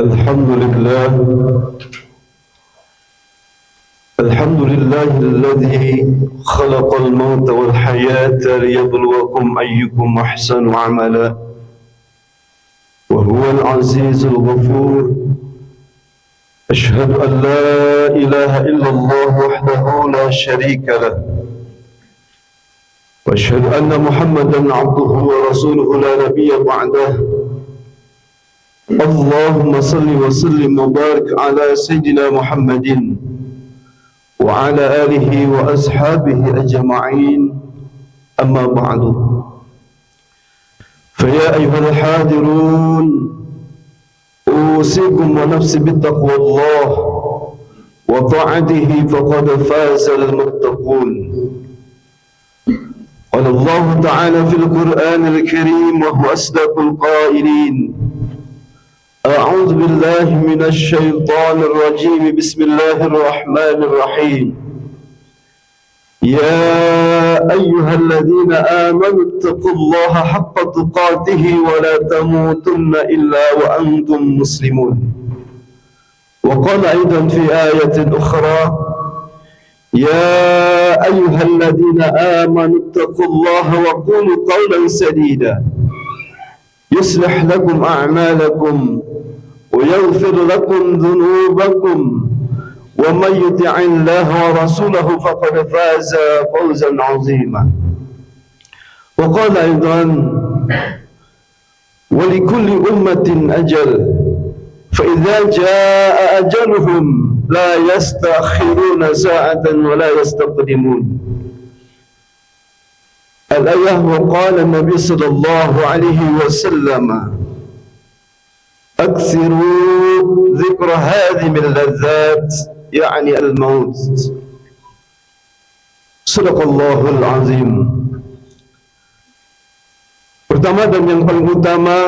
الحمد لله الذي خلق الموت والحياة ليبلوكم أيكم أحسن عملا وهو العزيز الغفور. أشهد أن لا إله إلا الله وحده لا شريك له، وأشهد أن محمدا عبده ورسوله لا نبي بعده. اللهم صل وسلم وبارك على سيدنا محمد وعلى آله وأصحابه أجمعين. أما بعد، فيا أيها الحاضرون، أوصيكم ونفسي بتقوى الله وطاعته فقد فاز المتقون. قال الله تعالى في القرآن الكريم وهو أصدق القائلين: أعوذ بالله من الشيطان الرجيم، بسم الله الرحمن الرحيم. يا أيها الذين آمنوا اتقوا الله حق تقاته ولا تموتن إلا وأنتم مسلمون. وقال أيضا في آية أخرى: يا أيها الذين آمنوا اتقوا الله وقولوا قولا سديدا يصلح لكم أعمالكم ويغفر لكم ذنوبكم ومن يطع الله ورسوله فقد فاز فوزا عظيما. وقال أيضا: ولكل أمة أجل فإذا جاء أجلهم لا يستأخرون ساعة ولا يستقدمون. الآية. وقال النبي صلى الله عليه وسلم: أكثروا ذكر هذه اللذات، يعني الموت. صدق الله العظيم. Pertama dan yang paling utama,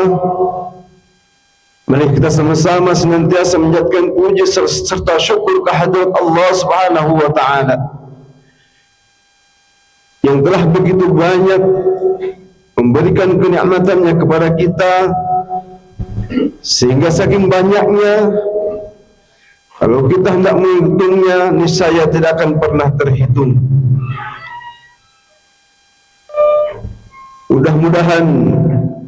mari kita sama-sama senantiasa menjadikan puji serta syukur kehadirat Allah Subhanahu wa taala yang telah begitu banyak memberikan kenikmatannya kepada kita, sehingga saking banyaknya kalau kita hendak menghitungnya niscaya tidak akan pernah terhitung. Mudah-mudahan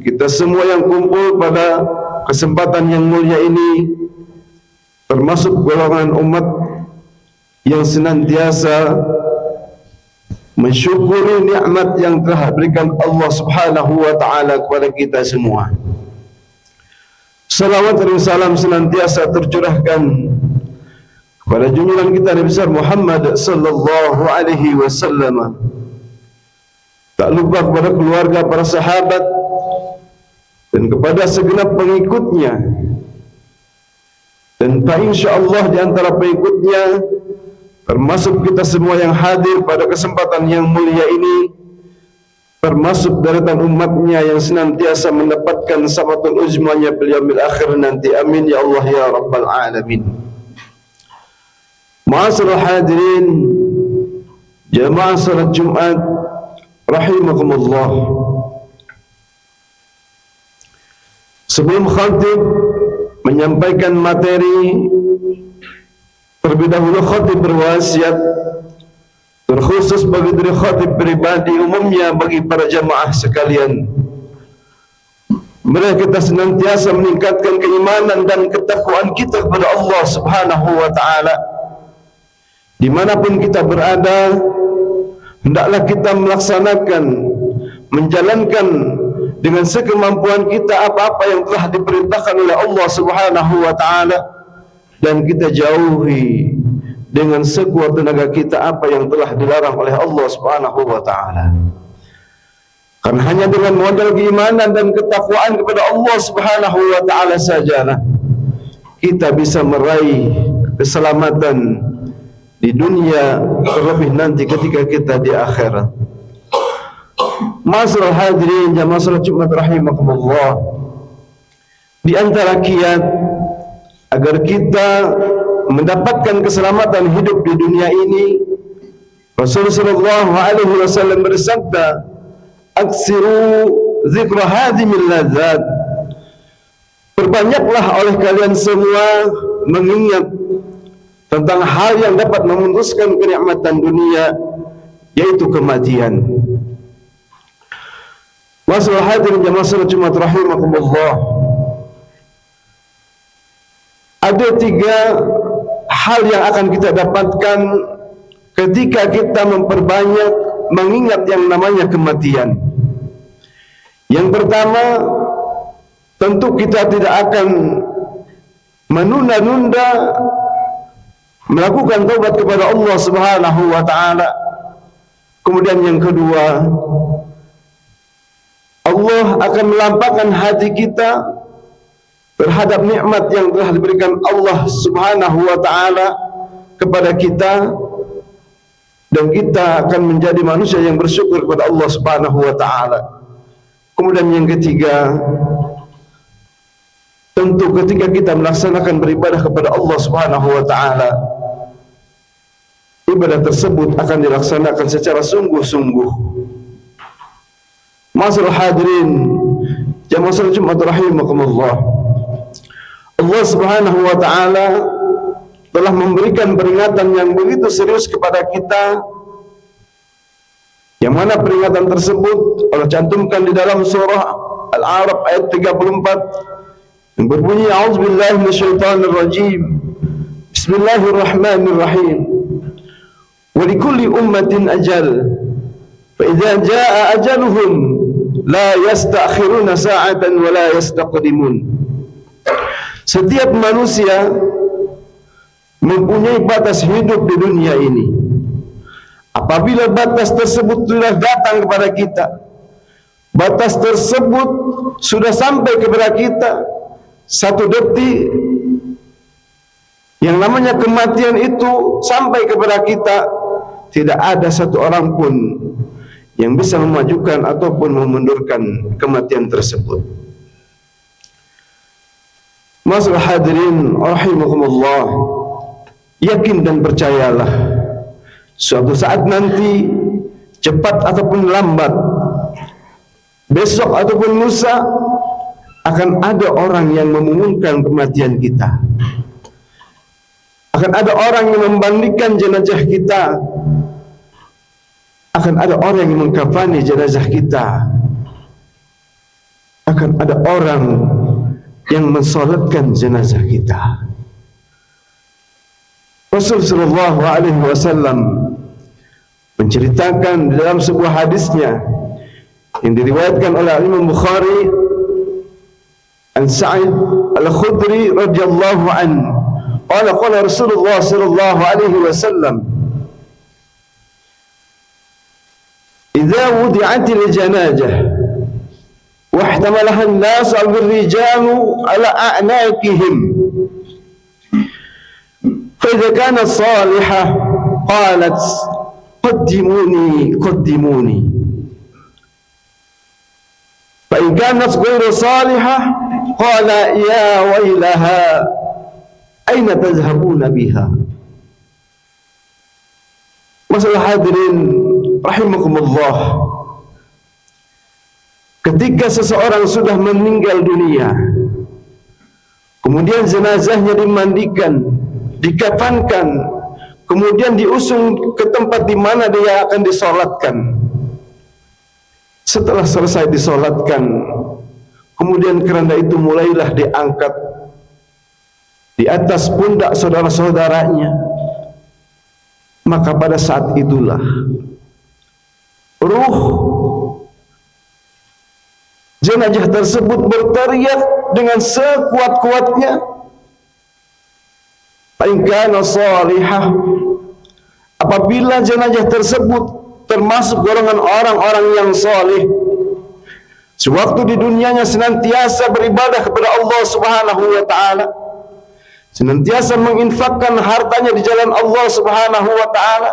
kita semua yang kumpul pada kesempatan yang mulia ini termasuk golongan umat yang senantiasa mensyukuri nikmat yang telah berikan Allah Subhanahu wa taala kepada kita semua. Salawat dan salam senantiasa tercurahkan kepada junjungan kita Nabi besar Muhammad sallallahu alaihi wasallam. Tak lupa kepada keluarga, para sahabat, dan kepada segenap pengikutnya. Dan insyaallah di antara pengikutnya termasuk kita semua yang hadir pada kesempatan yang mulia ini, termasuk deretan umatnya yang senantiasa mendapatkan safatul uzmanya bil yaumil akhir nanti. Amin ya Allah ya rabbal alamin. Ma'asyiral hadirin, jamaah salat Jumat rahimakumullah. Sebelum khatib menyampaikan materi, terlebih dahulu khatib berwasiat terkhusus bagi diri khatib pribadi, umumnya bagi para jamaah sekalian. Mari kita senantiasa meningkatkan keimanan dan ketakwaan kita kepada Allah Subhanahu wa taala. Dimanapun kita berada, hendaklah kita melaksanakan, menjalankan dengan sekemampuan kita apa-apa yang telah diperintahkan oleh Allah Subhanahu wa taala, dan kita jauhi dengan sekuat tenaga kita apa yang telah dilarang oleh Allah Subhanahu wa taala. Karena hanya dengan modal keimanan dan ketakwaan kepada Allah Subhanahu wa taala sajalah kita bisa meraih keselamatan di dunia, terlebih nanti ketika kita di akhirat. Ma'asyiral hadirin jamaah salat Jumat rahimakumullah, di antara kiat agar kita mendapatkan keselamatan hidup di dunia ini, Rasulullah sallallahu alaihi wasallam bersabda: "Aksiru dzikra hadhimil ladzat." berbanyaklah oleh kalian semua mengingat tentang hal yang dapat memutuskan kenikmatan dunia, yaitu kematian. Masalah hadirin jamaah salat Jumat rahimakumullah, ada 3 hal yang akan kita dapatkan ketika kita memperbanyak mengingat yang namanya kematian. Yang pertama, tentu kita tidak akan menunda-nunda melakukan taubat kepada Allah Subhanahu wa taala. Kemudian yang kedua, Allah akan melampahkan hati kita terhadap nikmat yang telah diberikan Allah Subhanahu wa taala kepada kita, dan kita akan menjadi manusia yang bersyukur kepada Allah Subhanahu wa taala. Kemudian yang ketiga, tentu ketika kita melaksanakan beribadah kepada Allah Subhanahu wa taala, ibadah tersebut akan dilaksanakan secara sungguh-sungguh. Masyaallah hadirin jamaah salat Jumat rahimakumullah, Allah Subhanahu wa taala telah memberikan peringatan yang begitu serius kepada kita, yang mana peringatan tersebut Allah cantumkan di dalam surah Al-A'raf ayat 34 yang berbunyi, a'udzubillahi minasyaitonirrajim, bismillahirrahmanirrahim, wa likulli ummatin ajal, fa idza jaa ajaluhum la yasta'khiruna sa'atan wa la yastaqdimun. Setiap manusia mempunyai batas hidup di dunia ini. Apabila batas tersebut sudah datang kepada kita, batas tersebut sudah sampai kepada kita, 1 detik yang namanya kematian itu sampai kepada kita, tidak ada satu orang pun yang bisa memajukan ataupun memundurkan kematian tersebut. Masyaallah hadirin rahimakumullah, yakin dan percayalah, suatu saat nanti, cepat ataupun lambat, besok ataupun lusa, akan ada orang yang mengumumkan kematian kita. Akan ada orang yang membandikan jenazah kita. Akan ada orang yang mengkafani jenazah kita. Akan ada orang yang mensolatkan jenazah kita. Rasul sallallahu alaihi wasallam menceritakan dalam sebuah hadisnya yang diriwayatkan oleh Imam Bukhari an Sa'id al-Khudri radhiyallahu anhu, qala Rasulullah sallallahu alaihi wasallam, idza wudi'atil janazah واحتملها الناس والرجال على أعناقهم فإذا كانت صالحة قالت قدموني قدموني، فإن كانت غير صالحة قال يا ويلها أين تذهبون بها. Masalah hadirin rahimakumullah, ketika seseorang sudah meninggal dunia, kemudian jenazahnya dimandikan, dikafankan, kemudian diusung ke tempat di mana dia akan disolatkan. Setelah selesai disolatkan, kemudian keranda itu mulailah diangkat di atas pundak saudara-saudaranya. Maka pada saat itulah ruh jenazah tersebut berteriak dengan sekuat-kuatnya, in kana salihah, apabila jenazah tersebut termasuk golongan orang-orang yang saleh, sewaktu di dunianya senantiasa beribadah kepada Allah Subhanahu wa taala, senantiasa menginfakkan hartanya di jalan Allah Subhanahu wa taala,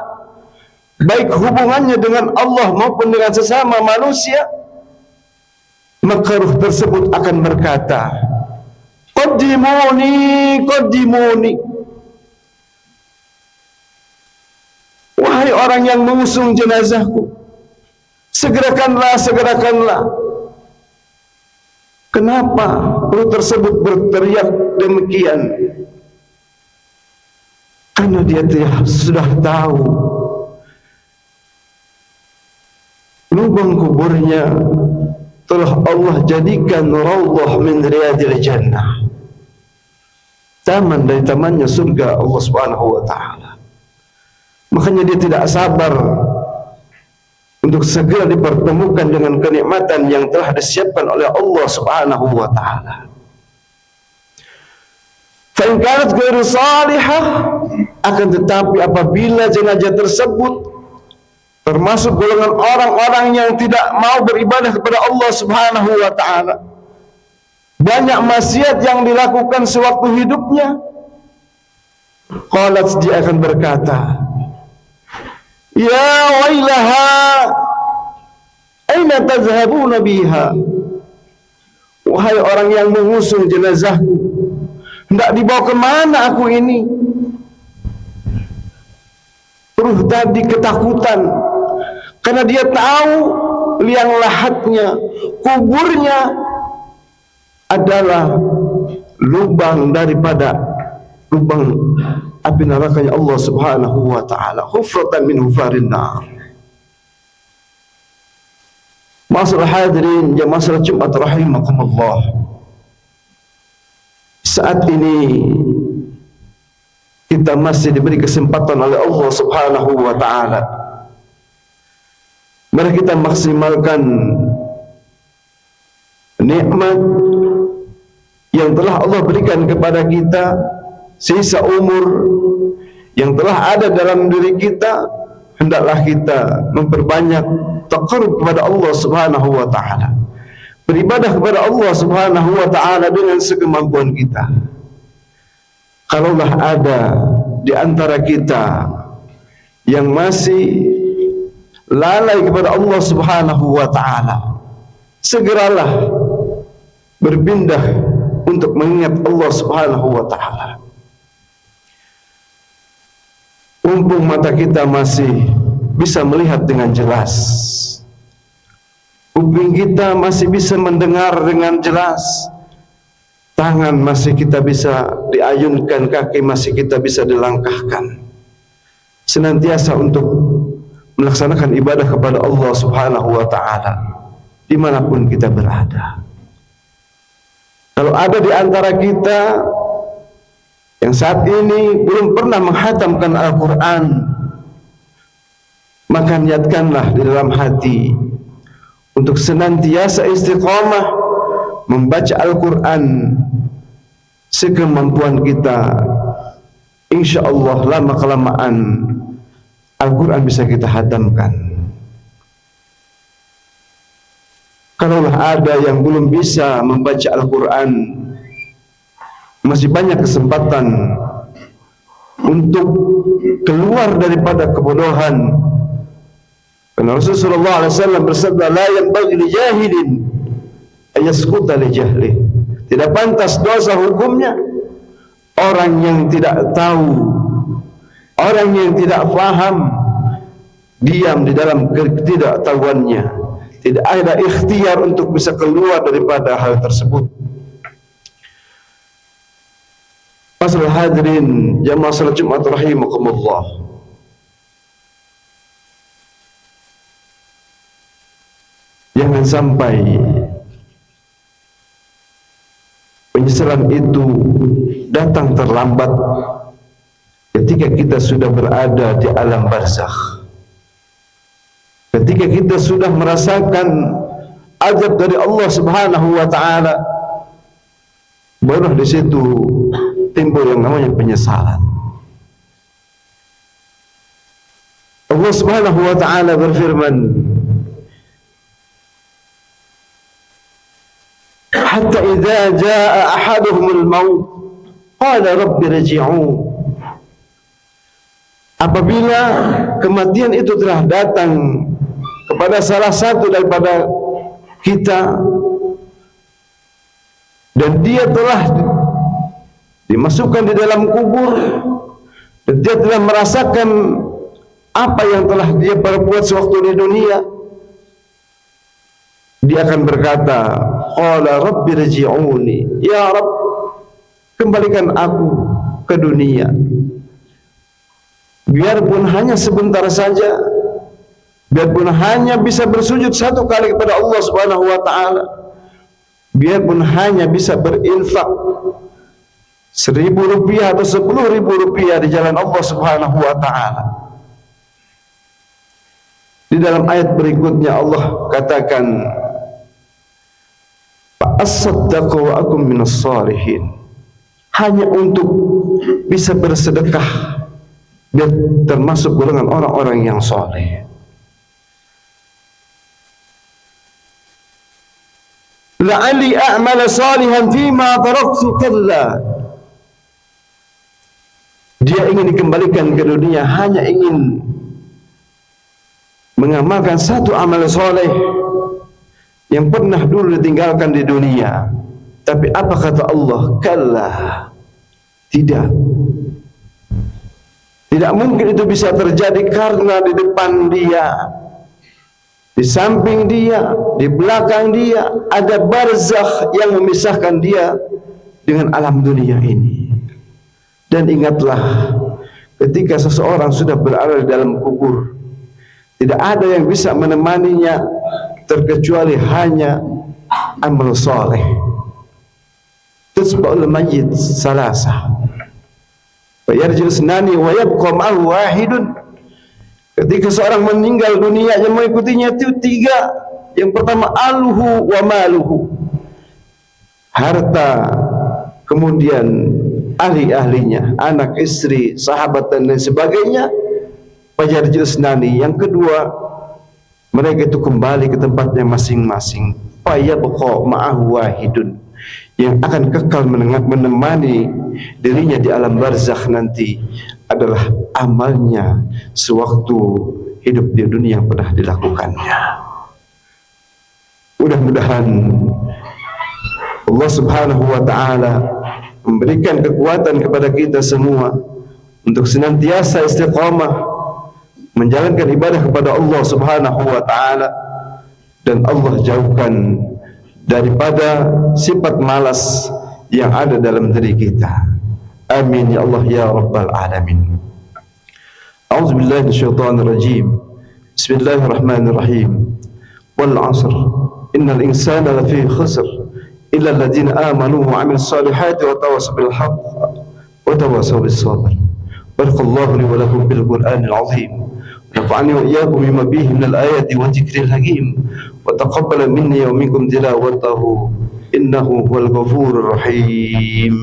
baik hubungannya dengan Allah maupun dengan sesama manusia, maka ruh tersebut akan berkata, qaddimuni qaddimuni, wahai orang yang mengusung jenazahku, segerakanlah segerakanlah. Kenapa ruh tersebut berteriak demikian? Karena dia sudah tahu lubang kuburnya telah Allah jadikan raudhah min riyadil jannah, taman dari tamannya surga Allah Subhanahu wa taala. Makanya dia tidak sabar untuk segera dipertemukan dengan kenikmatan yang telah disiapkan oleh Allah Subhanahu wa taala. Fa in kanat ghairu salihah, akan tetapi apabila jenazah tersebut termasuk golongan orang-orang yang tidak mau beribadah kepada Allah Subhanahu wa taala, banyak maksiat yang dilakukan sewaktu hidupnya, qalat, dia akan berkata, ya wailaha, aina tazhabuna biha, wahai orang yang mengusung jenazahku, hendak dibawa kemana aku ini? Ruh tadi ketakutan karena dia tahu liang lahatnya, kuburnya adalah lubang daripada lubang api nerakanya Allah Subhanahu wa taala, hufratan min hufarin nar. Masalah hadirin jamaah salat Jumat rahimakumullah, saat ini kita masih diberi kesempatan oleh Allah Subhanahu wa taala. Mari kita maksimalkan nikmat yang telah Allah berikan kepada kita, sisa umur yang telah ada dalam diri kita. Hendaklah kita memperbanyak taqarrub kepada Allah Subhanahu wa taala, beribadah kepada Allah Subhanahu wa taala dengan sekemampuan kita. Kalaulah ada di antara kita yang masih lalai kepada Allah Subhanahu wa taala, segeralah berpindah untuk mengingat Allah Subhanahu wa taala. Mumpung mata kita masih bisa melihat dengan jelas, kuping kita masih bisa mendengar dengan jelas, tangan masih kita bisa diayunkan, kaki masih kita bisa dilangkahkan, senantiasa untuk melaksanakan ibadah kepada Allah Subhanahu wa taala dimanapun kita berada. Kalau ada di antara kita yang saat ini belum pernah menghatamkan Al-Quran, maka niatkanlah di dalam hati untuk senantiasa istiqamah membaca Al-Quran sekemampuan kita. Insya Allah lama kelamaan Al-Quran bisa kita hatamkan. Kalaulah ada yang belum bisa membaca Al-Quran, masih banyak kesempatan untuk keluar daripada kebodohan. Karena Rasulullah SAW bersabda, la yanbaghi li jahilin ayaskuta li jahli. Tidak pantas dosa hukumnya orang yang tidak tahu, orang yang tidak faham, diam di dalam ketidaktahuannya, tidak ada ikhtiar untuk bisa keluar daripada hal tersebut. Masalah hadirin jamaah salat Jumat rahimakumullah, jangan sampai penyesalan itu datang terlambat ketika kita sudah berada di alam barzakh, ketika kita sudah merasakan azab dari Allah Subhanahu wa taala. Baru di situ timbul yang namanya penyesalan. Allah Subhanahu wa taala berfirman, hatta idza jaa ahaduhumul maut qala rabbi rji'un. Apabila kematian itu telah datang kepada salah satu daripada kita dan dia telah dimasukkan di dalam kubur dan dia telah merasakan apa yang telah dia perbuat sewaktu di dunia, dia akan berkata, qala rabbi rji'uni, ya Rabb, kembalikan aku ke dunia, biarpun hanya sebentar saja, biarpun hanya bisa bersujud 1 kali kepada Allah Subhanahu wa taala, biarpun hanya bisa berinfak 1.000 rupiah atau 10.000 rupiah di jalan Allah Subhanahu wa taala. Di dalam ayat berikutnya Allah katakan, "As-saddaqu wa akum minas shalihin." Hanya untuk bisa bersedekah dan termasuk golongan orang-orang yang saleh. La'alli a'mala salihan fima taraktu, kalla. Dia ingin dikembalikan ke dunia hanya ingin mengamalkan 1 amal soleh yang pernah dulu ditinggalkan di dunia. Tapi apa kata Allah? Kalla, tidak. Tidak mungkin itu bisa terjadi, karena di depan dia, di samping dia, di belakang dia ada barzakh yang memisahkan dia dengan alam dunia ini. Dan ingatlah, ketika seseorang sudah berada di dalam kubur, tidak ada yang bisa menemaninya terkecuali hanya amal soleh. Tusba'ul mayyit salasah wa yarji'u isnani wa yabqa ma'ahu wahidun. Ketika seorang meninggal dunia, yang mengikutinya itu 3. Yang pertama, aluhu wa maluhu, harta, kemudian ahli-ahlinya, anak, istri, sahabat dan lain sebagainya. Fajarji'u isnani, yang kedua, mereka itu kembali ke tempatnya masing-masing. Fayabqa ma'ahu wahidun, yang akan kekal menemani dirinya di alam barzakh nanti adalah amalnya sewaktu hidup di dunia yang pernah dilakukannya. Mudah-mudahan Allah Subhanahu wa taala memberikan kekuatan kepada kita semua untuk senantiasa istiqamah menjalankan ibadah kepada Allah Subhanahu wa taala, dan Allah jauhkan daripada sifat malas yang ada dalam diri kita. Amin ya Allah ya rabbal alamin. A'udzu billahi minasyaitonir rajim. Bismillahirrahmanirrahim. Wal 'ashr innal insana lafi khusr illa alladziina aamanu wa 'amilus solihati wa tawassaw bil haqq wa tawassaw bis sabr. Barakallahu li wa lakum bil Qur'anil 'azim. نفعني وإياكم بما فيه من الآيات والذكر الحكيم وتقبل مني ومنكم تلاوته إنه هو الغفور الرحيم.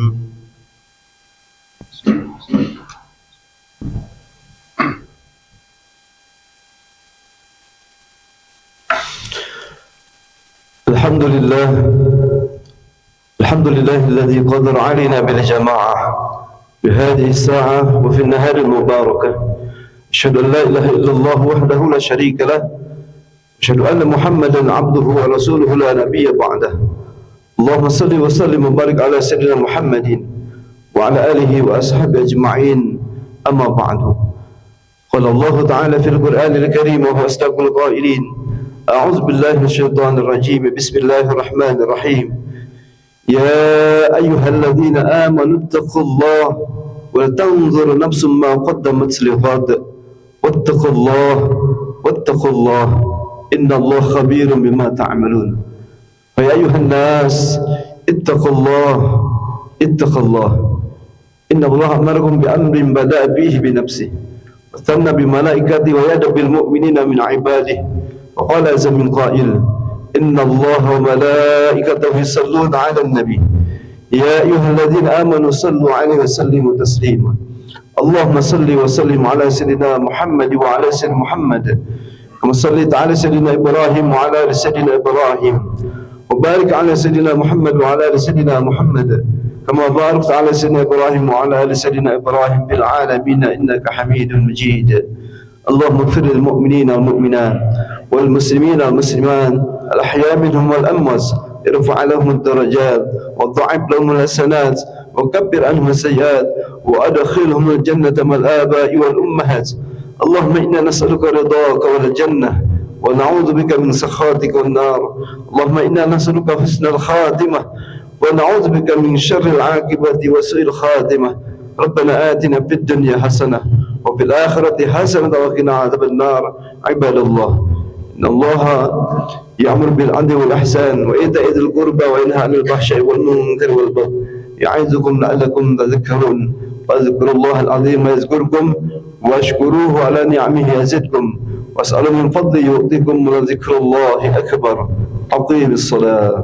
الحمد لله الذي قدر علينا بالجماعة بهذه الساعة وفي النهار المباركة. أشهد أن لا إله إلا الله وحده لا شريك له، أشهد أن محمدا عبده ورسوله لا نبي بعده. اللهم صل وسلم وبارك على سيدنا محمد وعلى آله وأصحابه أجمعين. أما بعد، قال الله تعالى في القرآن الكريم وهو أصدق القائلين: أعوذ بالله من الشيطان الرجيم، بسم الله الرحمن الرحيم. يا أيها الذين آمنوا اتقوا الله ولتنظر نفس ما قدمت لغد واتقوا الله إن الله خبير بما تعملون. فيا أيها الناس اتقوا الله إن الله أمركم بأمر بدأ به بنفسه وثنى بملائكته ويدعو بالمؤمنين من عباده وقال عز من قائل: إن الله وملائكته يصلون على النبي يا أيها الذين آمنوا صلوا عليه وسلموا تسليما. اللهم صل وسلم على سيدنا محمد وعلى سيدنا محمد كما صليت على سيدنا إبراهيم وعلى آل سيدنا إبراهيم وبارك على سيدنا محمد وعلى آل سيدنا محمد كما باركت على سيدنا إبراهيم وعلى آل سيدنا إبراهيم بالعالمين إنك حميد مجيد. اللهم اغفر للمؤمنين والمؤمنات والمسلمين والمسلمات الأحياء منهم والأموات، ارفع لهم الدرجات وضعف لهم الحسنات وكبر عنهم السيئات وأدخلهم الجنة مع الآباء والأمهات. اللهم إنا نسألك رضاك والجنة ونعوذ بك من سخطك والنار. اللهم إنا نسألك حسن الخاتمة ونعوذ بك من شر العاقبة وسوء الخاتمة. ربنا آتنا في الدنيا حسنة وفي الآخرة حسنة وقنا عذاب النار. عباد الله، إن الله يأمر بالعدل والإحسان وإيتاء ذي القربى وينهى عن الفحشاء والمنكر والبغي يعظكم لعلكم تذكرون. فاذكروا الله العظيم يذكركم واشكروه على نعمه يزدكم واسألوا من فضله يؤتكم ولذكر الله أكبر. أقيم الصلاة.